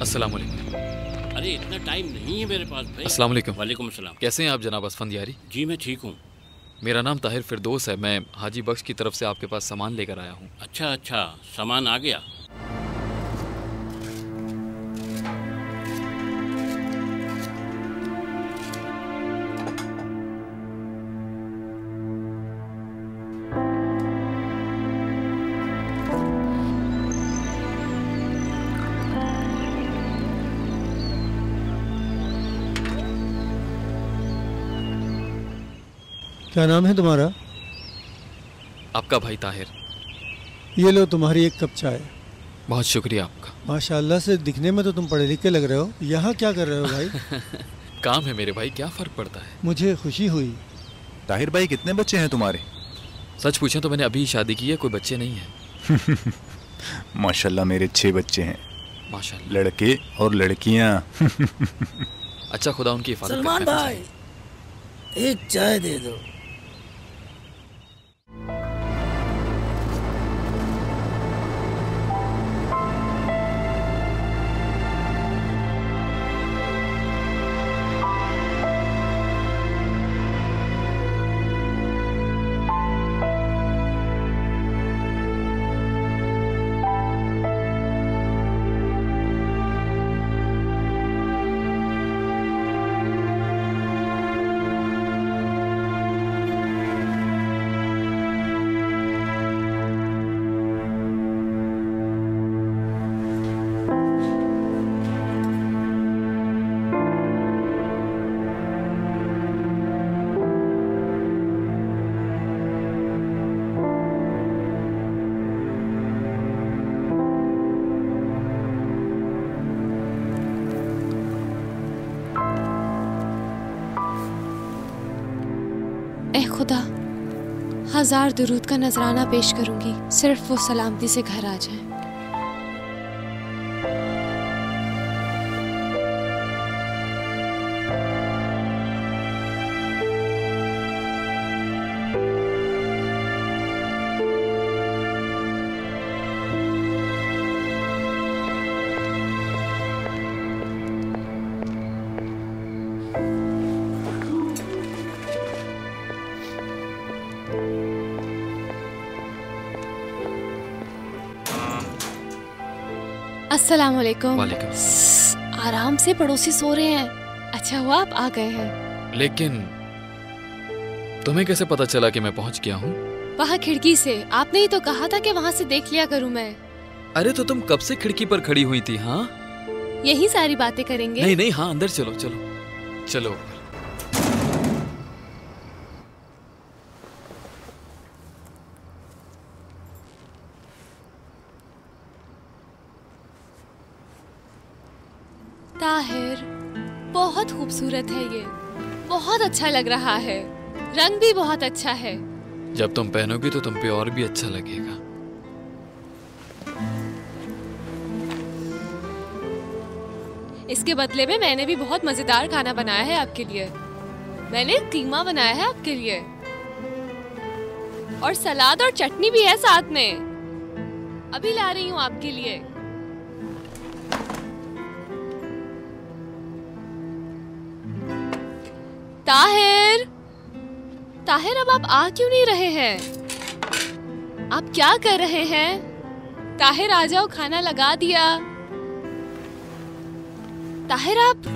अस्सलाम वालेकुम। अरे इतना टाइम नहीं है मेरे पास भाई। अस्सलाम वालेकुम। वालेकुम अस्सलाम। कैसे हैं आप जनाब असफंदियारी? जी मैं ठीक हूँ। मेरा नाम ताहिर फिरदौस है। मैं हाजी बख्श की तरफ से आपके पास सामान लेकर आया हूँ। अच्छा अच्छा, सामान आ गया। क्या नाम है तुम्हारा? आपका भाई ताहिर। ये लो तुम्हारी एक कप चाय। बहुत शुक्रिया आपका। माशाल्लाह से दिखने में तो तुम पढ़े लिखे लग रहे हो। यहाँ क्या कर रहे हो भाई? काम है मेरे भाई, क्या फर्क पड़ता है। मुझे खुशी हुई। ताहिर भाई कितने बच्चे हैं तुम्हारे? सच पूछें तो मैंने अभी शादी की है, कोई बच्चे नहीं है। माशाल्लाह मेरे 6 बच्चे हैं। माशाल्लाह। लड़के और लड़कियां। अच्छा, खुदा उनकी हिफाजत करे। सलमान भाई एक चाय दे दो। 1000 दुरूद का नजराना पेश करूंगी, सिर्फ वो सलामती से घर आ जाएं। अस्सलाम वालेकुम। वालेकुम। आराम से, पड़ोसी सो रहे हैं। अच्छा हुआ आप आ गए हैं। लेकिन तुम्हें कैसे पता चला कि मैं पहुंच गया हूँ? वहाँ खिड़की से। आपने ही तो कहा था कि वहाँ से देख लिया करूँ मैं। अरे तो तुम कब से खिड़की पर खड़ी हुई थी? हाँ, यही सारी बातें करेंगे। नहीं नहीं, हाँ अंदर चलो चलो चलो। ताहिर, बहुत खूबसूरत है ये, बहुत अच्छा लग रहा है, रंग भी बहुत अच्छा है। जब तुम पहनोगी तो तुम पे और भी अच्छा लगेगा। इसके बदले में मैंने भी बहुत मजेदार खाना बनाया है आपके लिए। मैंने कीमा बनाया है आपके लिए, और सलाद और चटनी भी है साथ में। अभी ला रही हूँ आपके लिए। ताहिर, ताहिर, अब आप आ क्यों नहीं रहे हैं? आप क्या कर रहे हैं? ताहिर आ जाओ, खाना लगा दिया। ताहिर आप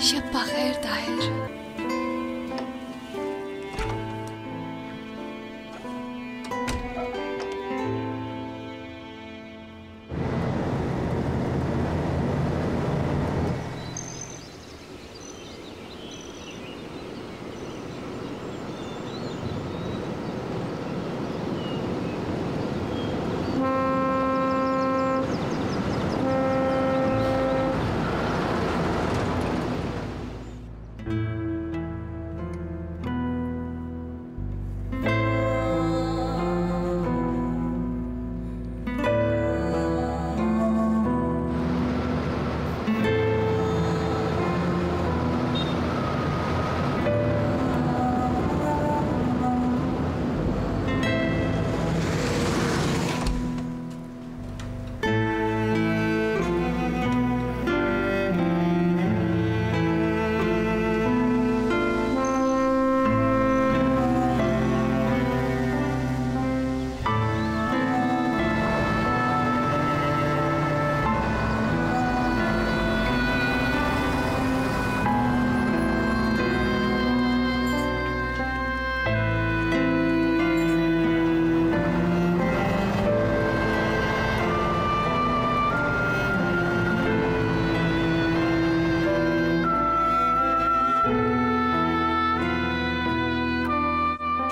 शब बखैर ताहिर।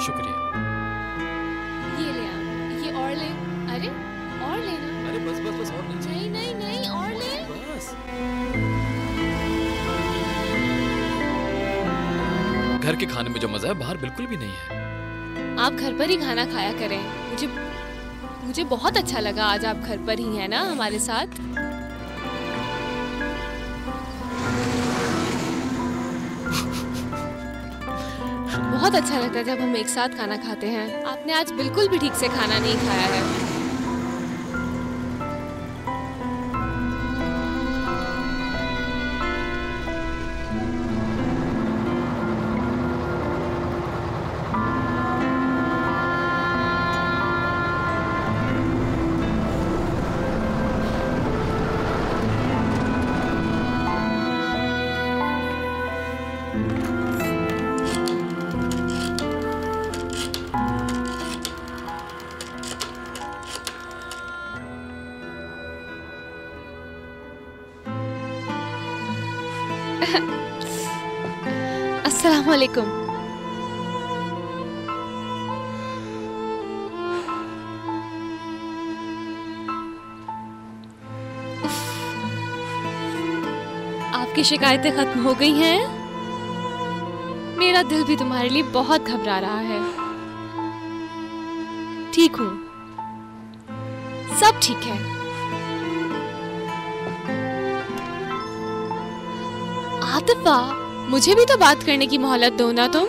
शुक्रिया। ये ले आप, ये और ले। अरे और लेना। अरे बस बस बस, और नहीं। नहीं नहीं नहीं, और ले बस। घर के खाने में जो मजा है बाहर बिल्कुल भी नहीं है। आप घर पर ही खाना खाया करें। मुझे बहुत अच्छा लगा आज आप घर पर ही हैं ना हमारे साथ। बहुत अच्छा लगता है जब हम एक साथ खाना खाते हैं। आपने आज बिल्कुल भी ठीक से खाना नहीं खाया है। अस्सलाम वालेकुम। आपकी शिकायतें खत्म हो गई हैं? मेरा दिल भी तुम्हारे लिए बहुत घबरा रहा है। ठीक हूँ, सब ठीक है। आतिफा, मुझे भी तो बात करने की मोहलत दो ना तुम।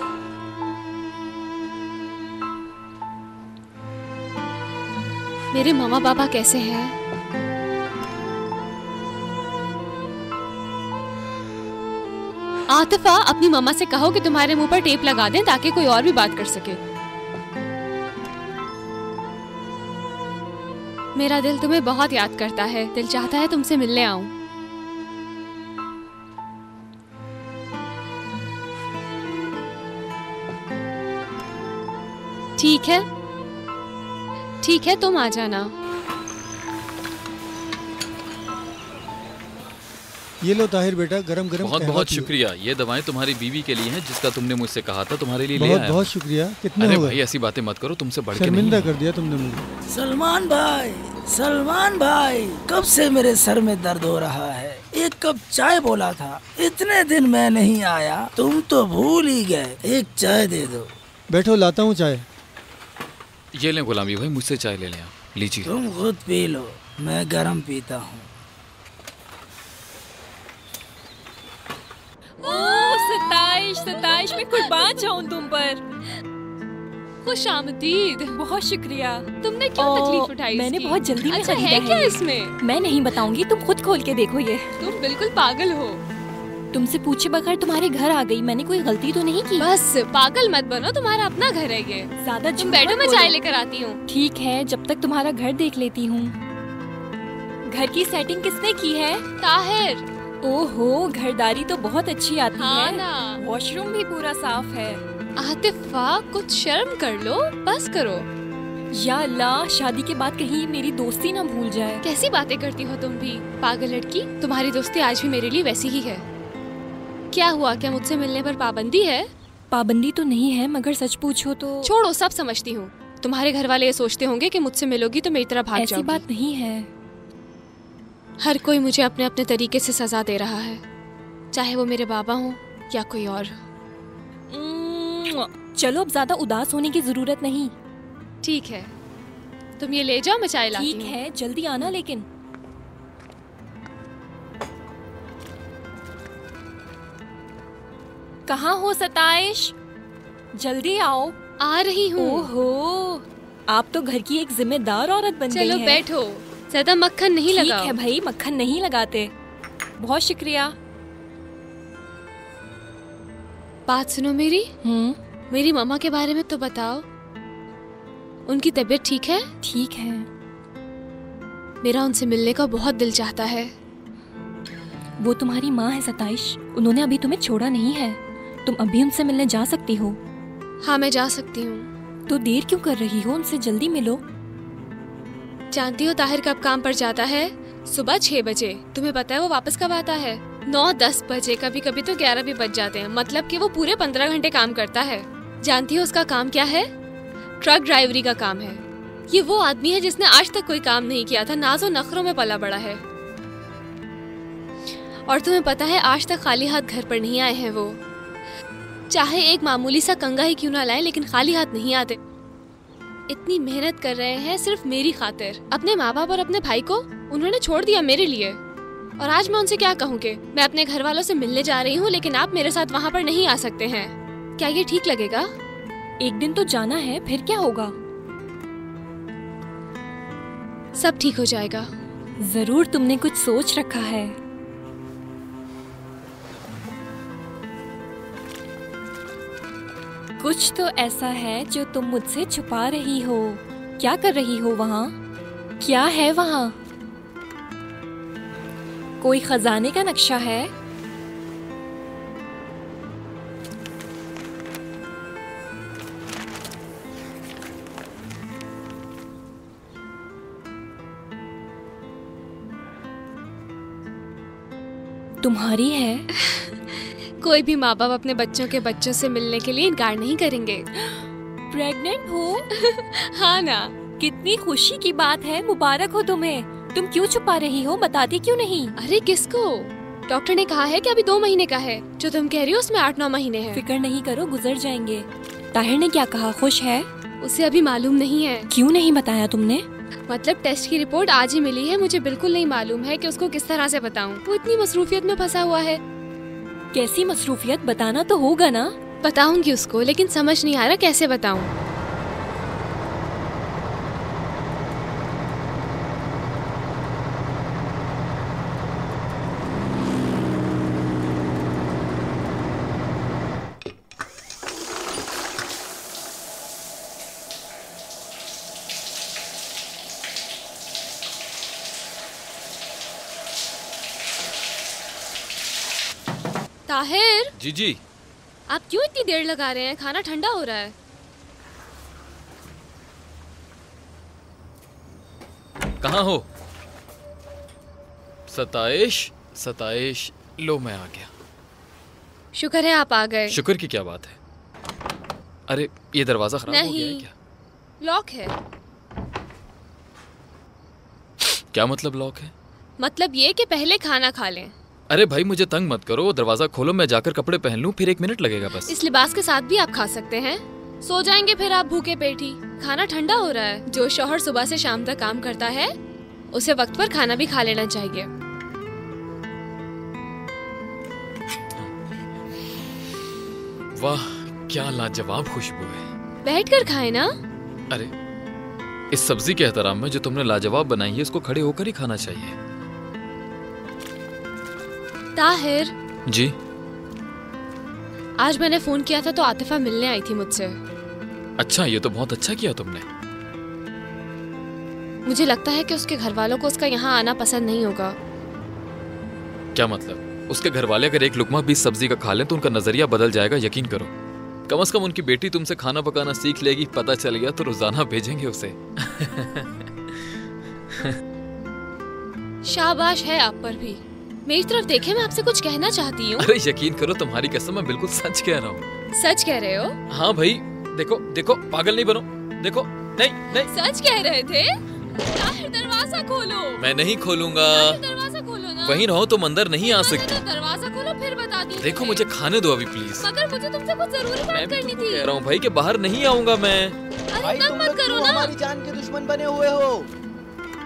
मेरे मामा पापा कैसे हैं? आतिफा, अपनी मम्मा से कहो कि तुम्हारे मुंह पर टेप लगा दें ताकि कोई और भी बात कर सके। मेरा दिल तुम्हें बहुत याद करता है। दिल चाहता है तुमसे मिलने आऊं। ठीक है, ठीक है, तुम आ जाना। ये लो ताहिर बेटा, गरम गरम। बहुत बहुत शुक्रिया। ये दवाएं तुम्हारी बीवी के लिए हैं, जिसका तुमने मुझसे कहा था तुम्हारे लिए ले बहुत आया। बहुत शुक्रिया। कितने अरे हो गए? भाई ऐसी बातें मत करो, तुमसे बढ़ के नहीं शर्मिंदा है। कर दिया तुमने मुझे। सलमान भाई, सलमान भाई, कब से मेरे सर में दर्द हो रहा है। एक कप चाय बोला था, इतने दिन मैं नहीं आया, तुम तो भूल ही गए। एक चाय दे दो। बैठो, लाता हूँ चाय। ये लें गुलामी भाई, मुझसे चाय ले लें आप। लीजिए। तुम खुद पी लो, मैं गरम पीता हूँ। ओह सताइश, सताइश, मैं कुर्बान जाऊं तुम पर। खुश आमदीद। बहुत शुक्रिया। तुमने क्यों तकलीफ उठाई? मैंने इसकी? बहुत जल्दी में अच्छा, खरीदा है क्या ये। इसमें? मैं नहीं बताऊंगी, तुम खुद खोल के देखो ये। तुम बिल्कुल पागल हो। तुमसे पूछे बगैर तुम्हारे घर आ गई, मैंने कोई गलती तो नहीं की। बस पागल मत बनो, तुम्हारा अपना घर है ये। ज्यादा तुम बैठो, मैं चाय लेकर आती हूँ। ठीक है, जब तक तुम्हारा घर देख लेती हूँ। घर की सेटिंग किसने की है? ताहिर। ओहो, घरदारी तो बहुत अच्छी आती हाँ है। ना। वॉशरूम भी पूरा साफ है। आतिफा, कुछ शर्म कर लो, बस करो। या अल्लाह, शादी के बाद कहीं मेरी दोस्ती ना भूल जाए। कैसी बातें करती हो तुम भी, पागल लड़की। तुम्हारी दोस्ती आज भी मेरे लिए वैसी ही है। क्या हुआ, क्या मुझसे मिलने पर पाबंदी है? पाबंदी तो नहीं है, मगर सच पूछो तो। छोड़ो, सब समझती हूँ। तुम्हारे घर वाले ये सोचते होंगे कि मुझसे मिलोगी तो मेरी तरह भाग जाओगी। ऐसी बात नहीं है। हर कोई मुझे अपने अपने तरीके से सजा दे रहा है, चाहे वो मेरे बाबा हों या कोई और। चलो, अब ज्यादा उदास होने की जरूरत नहीं। ठीक है, तुम ये ले जाओ, मैं चाय लाती हूँ। ठीक है, जल्दी आना लेकिन। कहाँ हो सताइश? जल्दी आओ। आ रही हूँ। ओहो, आप तो घर की एक जिम्मेदार औरत बन गई हैं। चलो बैठो, ज्यादा मक्खन नहीं लगाओ। ठीक है भाई, मक्खन नहीं लगाते। बहुत शुक्रिया। बात सुनो मेरी। मेरी मामा के बारे में तो बताओ। उनकी तबीयत ठीक है? ठीक है। मेरा उनसे मिलने का बहुत दिल चाहता है। वो तुम्हारी माँ है सताइश, उन्होंने अभी तुम्हें छोड़ा नहीं है। तुम अभी उनसे मिलने जा सकती हो। हाँ, मैं जा सकती हूँ। तो देर क्यों कर रही हो? उनसे जल्दी मिलो। जानती हो ताहिर कब काम पर जाता है? सुबह 6 बजे। तुम्हें पता है वो वापस कब आता है? 9-10 बजे, कभी कभी तो 11 भी बज जाते हैं। मतलब कि वो पूरे 15 घंटे काम करता है। जानती हो उसका काम क्या है? ट्रक ड्राइवरी का काम है। ये वो आदमी है जिसने आज तक कोई काम नहीं किया था, नाज़ो नखरों में पला बड़ा है। और तुम्हें पता है आज तक खाली हाथ घर पर नहीं आए हैं वो। चाहे एक मामूली सा कंगा ही क्यों ना लाए, लेकिन खाली हाथ नहीं आते। इतनी मेहनत कर रहे हैं सिर्फ मेरी खातिर। अपने माँ बाप और अपने भाई को उन्होंने छोड़ दिया मेरे लिए। और आज मैं उनसे क्या कहूँ कि मैं अपने घर वालों से मिलने जा रही हूँ, लेकिन आप मेरे साथ वहाँ पर नहीं आ सकते हैं। क्या ये ठीक लगेगा? एक दिन तो जाना है, फिर क्या होगा? सब ठीक हो जाएगा। जरूर तुमने कुछ सोच रखा है। कुछ तो ऐसा है जो तुम मुझसे छुपा रही हो। क्या कर रही हो वहाँ? क्या है वहाँ? कोई खजाने का नक्शा है? तुम्हारी है? कोई भी माँ बाप अपने बच्चों के बच्चों से मिलने के लिए इनकार नहीं करेंगे। प्रेग्नेंट हो? हाँ ना। कितनी खुशी की बात है, मुबारक हो तुम्हें। तुम क्यों छुपा रही हो, बताती क्यों नहीं? अरे किसको? डॉक्टर ने कहा है कि अभी 2 महीने का है। जो तुम कह रही हो उसमें 8-9 महीने हैं। फिक्र नहीं करो, गुजर जाएंगे। ताहिर ने क्या कहा, खुश है? उसे अभी मालूम नहीं है। क्यों नहीं बताया तुमने? मतलब टेस्ट की रिपोर्ट आज ही मिली है, मुझे बिल्कुल नहीं मालूम है कि उसको किस तरह से बताऊं। वो इतनी मसरूफियत में फंसा हुआ है। कैसी मसरूफियत, बताना तो होगा ना। बताऊंगी उसको, लेकिन समझ नहीं आ रहा कैसे बताऊं। ताहिर। जी जी। आप क्यों इतनी देर लगा रहे हैं? खाना ठंडा हो रहा है। कहाँ हो? सताइश, सताइश, लो मैं आ गया। शुक्र है आप आ गए। शुक्र की क्या बात है? अरे ये दरवाजा खराब हो गया है क्या? लॉक है। क्या मतलब लॉक है? मतलब ये कि पहले खाना खा लें। अरे भाई मुझे तंग मत करो, दरवाजा खोलो, मैं जाकर कपड़े पहन लूं, फिर 1 मिनट लगेगा बस। इस लिबास के साथ भी आप खा सकते हैं। सो जाएंगे फिर आप भूखे पेट ही। खाना ठंडा हो रहा है। जो शौहर सुबह से शाम तक काम करता है उसे वक्त पर खाना भी खा लेना चाहिए। वाह क्या लाजवाब खुशबू है। बैठकर खाए ना। अरे इस सब्जी के एहतराम में जो तुमने लाजवाब बनाई है इसको खड़े होकर ही खाना चाहिए। ताहिर जी। आज मैंने फोन किया था तो आतिफा मिलने आई थी मुझसे। अच्छा, ये तो बहुत अच्छा किया तुमने। मुझे लगता है कि उसके घर वालों को उसका यहाँ आना पसंद नहीं होगा। क्या मतलब? उसके घर वाले अगर एक लुकमा भी इस सब्जी का खा लें तो उनका नजरिया बदल जाएगा, यकीन करो। कम से कम उनकी बेटी तुमसे खाना पकाना सीख लेगी, पता चल गया तो रोजाना भेजेंगे उसे। शाबाश है आप पर भी। मेरी तरफ देखे, मैं आपसे कुछ कहना चाहती हूँ। अरे यकीन करो, तुम्हारी कसम मैं बिल्कुल सच कह रहा हूँ। सच कह रहे हो? हाँ भाई, देखो देखो, पागल नहीं बनो। देखो, नहीं नहीं, सच कह रहे थे। ताहिर दरवाजा खोलो। मैं नहीं खोलूंगा। दरवाजा खोलो ना। वहीं रहो, तुम अंदर नहीं आ सकती। दरवाजा खोलो फिर बताती हूँ। देखो मुझे खाने दो अभी प्लीज। मगर मुझे तुमसे कुछ जरूरी बात करनी थी। कह रहा हूँ भाई कि बाहर नहीं आऊंगा मैं। अरे तंग मत करो ना। हमारी जान के दुश्मन बने हुए हो।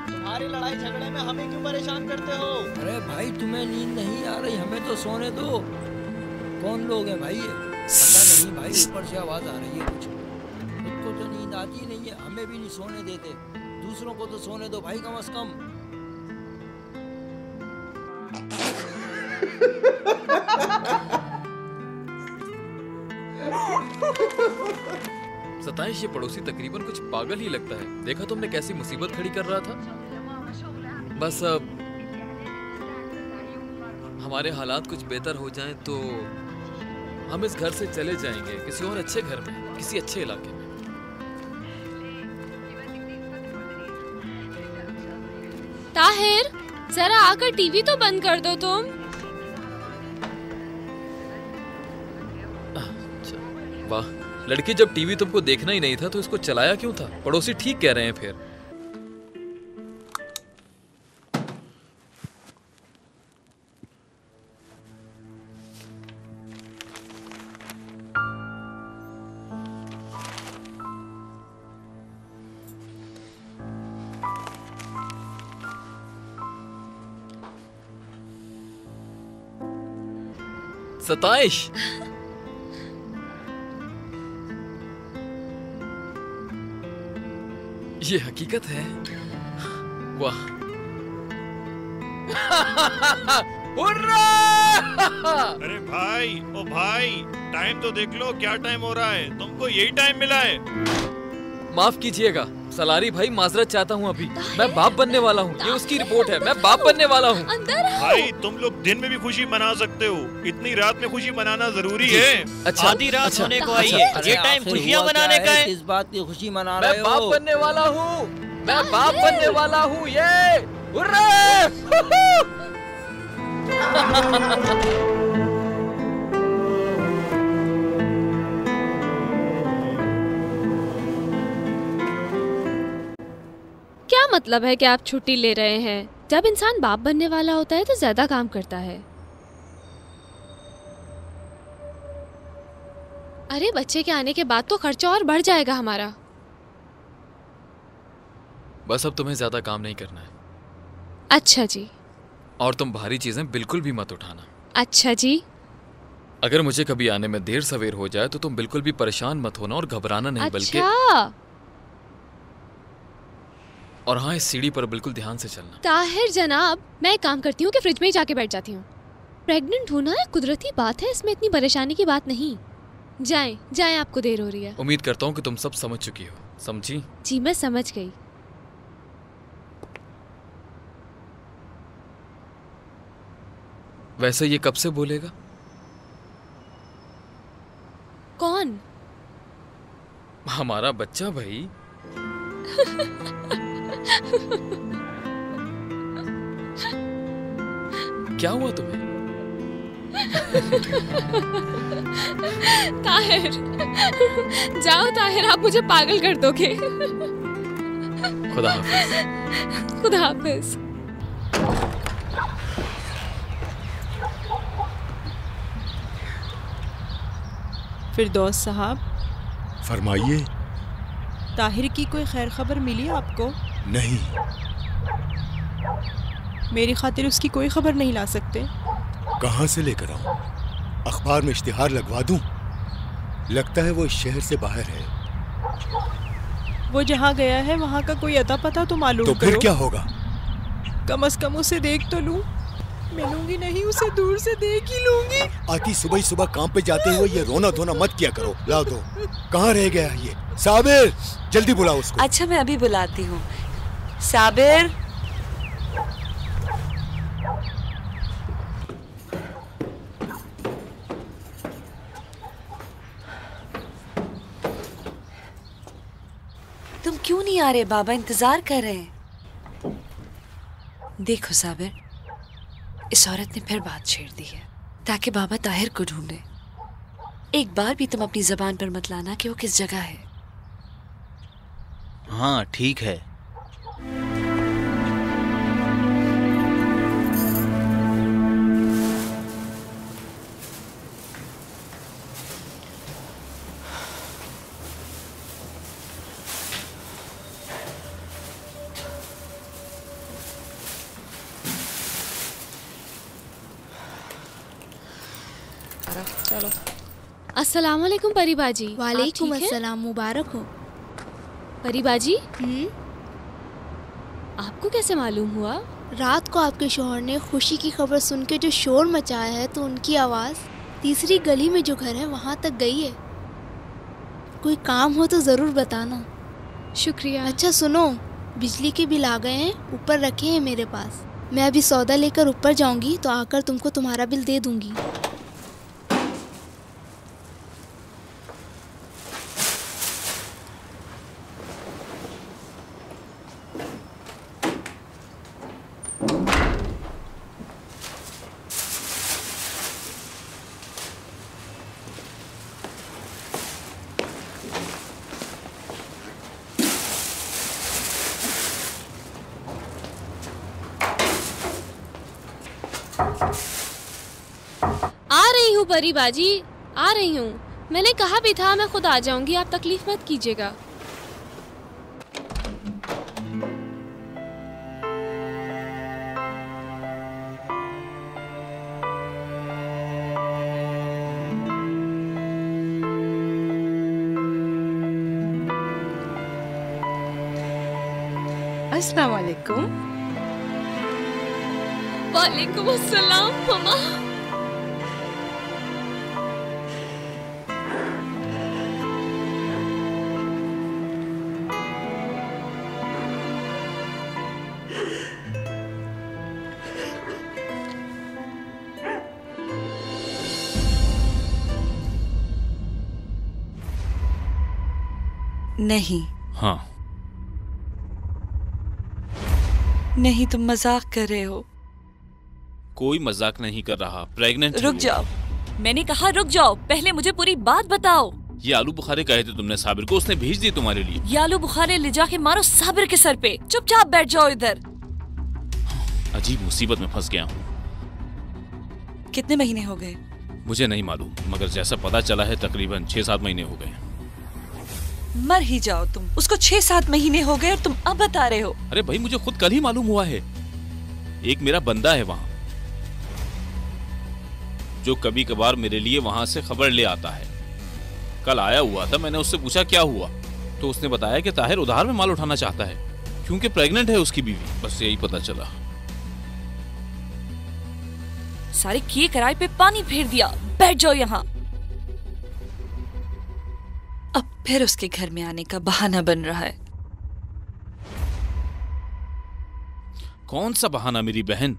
तुम्हारी लड़ाई झगड़े में हमें क्यों परेशान करते हो? अरे भाई तुम्हें नींद नहीं आ रही, हमें तो सोने दो। कौन लोग हैं भाई ये? पता नहीं भाई, ऊपर से आवाज आ रही है कुछ। खुद को तो नींद आती नहीं है, हमें भी नहीं सोने देते। दूसरों को तो सोने दो भाई कम से कम। सताइश, ये पड़ोसी तकरीबन कुछ पागल ही लगता है। देखा तुमने कैसी मुसीबत खड़ी कर रहा था। बस अब हमारे हालात कुछ बेहतर हो जाएं तो हम इस घर से चले जाएंगे किसी और अच्छे घर में, किसी अच्छे इलाके में। ताहिर जरा आकर टीवी तो बंद कर दो तुम। वाह, लड़की जब टीवी तुमको देखना ही नहीं था तो इसको चलाया क्यों था? पड़ोसी ठीक कह रहे हैं फिर। सताइश, ये हकीकत है। वाह। अरे भाई, ओ भाई, टाइम तो देख लो, क्या टाइम हो रहा है? तुमको यही टाइम मिला है? माफ कीजिएगा सलारी भाई, माजरत चाहता हूँ। अभी मैं बाप बनने वाला हूँ। ये उसकी रिपोर्ट है, मैं बाप बनने वाला हूँ। भाई तुम लोग दिन में भी खुशी मना सकते हो, इतनी रात में खुशी मनाना जरूरी है? अच्छा, आधी रात होने को आई है, ये टाइम खुशियाँ मनाने का है। इस बात की खुशी मना रहे हो? मैं बाप बनने वाला हूँ, मैं बाप बनने वाला हूँ। ये हुर्रे! मतलब है कि आप छुट्टी ले रहे हैं? जब इंसान बाप बनने वाला होता है तो ज्यादा काम करता है। अरे बच्चे के आने के बाद तो खर्चा और बढ़ जाएगा हमारा। बस अब तुम्हें ज्यादा काम नहीं करना है। अच्छा जी। और तुम भारी चीजें बिल्कुल भी मत उठाना। अच्छा जी। अगर मुझे कभी आने में देर सवेर हो जाए तो तुम बिल्कुल भी परेशान मत होना और घबराना नहीं। बल्कि और हाँ, इस सीढ़ी पर बिल्कुल ध्यान से चलना। ताहिर जनाब, मैं एक काम करती हूँ कि फ्रिज में ही जाके बैठ जाती हूँ। प्रेग्नेंट होना एक कुदरती बात है, इसमें इतनी परेशानी की बात नहीं। जाएं, जाएं, आपको देर हो रही है। उम्मीद करता हूँ कि तुम सब समझ चुकी हो। समझी? जी मैं समझ गई। वैसे ये कब से बोलेगा? कौन? हमारा बच्चा भाई। क्या हुआ तुम्हें? ताहिर, जाओ ताहिर, आप मुझे पागल कर दोगे। खुदा हाफिज। खुदा हाफिज। फिरदौस साहब, फरमाइए। ताहिर की कोई खैर खबर मिली आपको? नहीं। मेरी खातिर उसकी कोई खबर नहीं ला सकते? कहाँ से लेकर आऊं? अखबार में इश्तिहार लगवा दूं? लगता है वो इस शहर से बाहर है। वो जहाँ गया है वहाँ का कोई अता पता तो मालूम करो। तो फिर क्या होगा? कम से कम उसे देख तो लूं। मिलूंगी नहीं, उसे दूर से देख ही लूंगी। आती सुबह ही सुबह काम पे जाते हुए ये रोना धोना मत किया करो। लाओ दो। कहाँ रह गया ये? साबिर, जल्दी बुलाओ उसको। अच्छा, मैं अभी बुलाती हूँ। साबिर। तुम क्यों नहीं आ रहे? बाबा इंतजार कर रहे हैं। देखो साबिर, इस औरत ने फिर बात छेड़ दी है ताकि बाबा ताहिर को ढूंढे। एक बार भी तुम अपनी जबान पर मत लाना कि वो किस जगह है। हाँ ठीक है। चलो। अस्सलाम वालेकुम परी बाजी। वालेकुम अस्सलाम, मुबारक हो। परी बाजी, आपको कैसे मालूम हुआ? रात को आपके शौहर ने खुशी की खबर सुन के जो शोर मचाया है तो उनकी आवाज़ तीसरी गली में जो घर है वहाँ तक गई है। कोई काम हो तो ज़रूर बताना। शुक्रिया। अच्छा सुनो, बिजली के बिल आ गए हैं, ऊपर रखे हैं मेरे पास। मैं अभी सौदा लेकर ऊपर जाऊंगी तो आकर तुमको तुम्हारा बिल दे दूंगी। आ रही हूँ परी बाजी, आ रही हूँ। मैंने कहा भी था मैं खुद आ जाऊंगी, आप तकलीफ मत कीजिएगा। अस्सलाम वालेकुम। वालेकुम अस्सलाम मम्मा। नहीं। हाँ। नहीं, तुम मजाक कर रहे हो। कोई मजाक नहीं कर रहा। प्रेग्नेंट। रुक जाओ, मैंने कहा रुक जाओ, पहले मुझे पूरी बात बताओ। ये आलू बुखारे कहे थे तुमने साबिर को, उसने भेज दिए तुम्हारे लिए। ये आलू बुखारे ले जाके मारो साबिर के सर पे। चुपचाप बैठ जाओ इधर। अजीब मुसीबत में फंस गया हूँ। कितने महीने हो गए? मुझे नहीं मालूम, मगर जैसा पता चला है तकरीबन 6-7 महीने हो गए। मर ही जाओ तुम। उसको 6-7 महीने हो गए और तुम अब बता रहे हो? अरे भाई मुझे खुद कल ही मालूम हुआ है। एक मेरा बंदा है वहां जो कभी कभार मेरे लिए वहां से खबर ले आता है। कल आया हुआ था, मैंने उससे पूछा क्या हुआ, तो उसने बताया कि ताहिर उधार में माल उठाना चाहता है क्योंकि प्रेग्नेंट है उसकी बीवी। बस यही पता चला। सारे किए कराए पे पानी फेर दिया। बैठ जाओ यहाँ। अब फिर उसके घर में आने का बहाना बन रहा है। कौन सा बहाना मेरी बहन?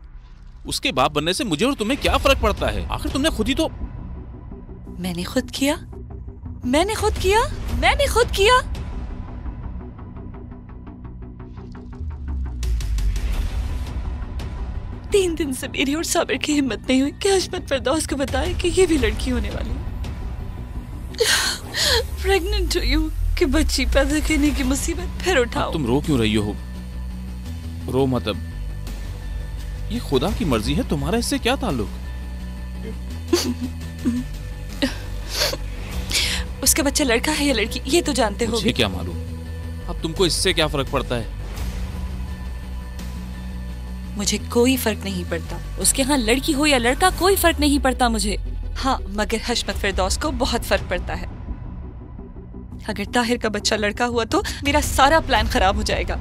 उसके बाप बनने से मुझे और तुम्हें क्या फर्क पड़ता है? आखिर तुमने खुद ही तो। मैंने खुद किया। 3 दिन से मेरी और साबिर की हिम्मत नहीं हुई कि हशमत फिरदौस को बताए कि ये भी लड़की होने वाली है। प्रेग्नेंट हो यू कि बच्ची पैदा करने की मुसीबत फिर उठाओ। तुम रो क्यों रही हो? रो मत अब। ये खुदा की मर्जी है, तुम्हारा इससे क्या ताल्लुक? उसका बच्चा लड़का है या लड़की ये तो जानते हो। मुझे क्या मालूम? अब तुमको इससे क्या फर्क पड़ता है? मुझे कोई फर्क नहीं पड़ता। उसके यहाँ लड़की हो या लड़का कोई फर्क नहीं पड़ता मुझे। हाँ, मगर हशमत फिरदौस को बहुत फर्क पड़ता है। अगर ताहिर का बच्चा लड़का हुआ तो मेरा सारा प्लान खराब हो जाएगा।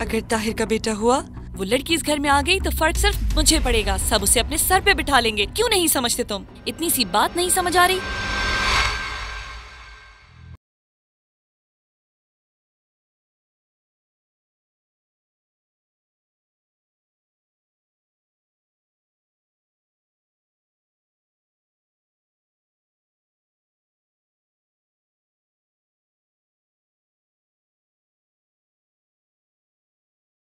अगर ताहिर का बेटा हुआ, वो लड़की इस घर में आ गई तो फर्क सिर्फ मुझे पड़ेगा। सब उसे अपने सर पे बिठा लेंगे। क्यों नहीं समझते तुम? इतनी सी बात नहीं समझ आ रही?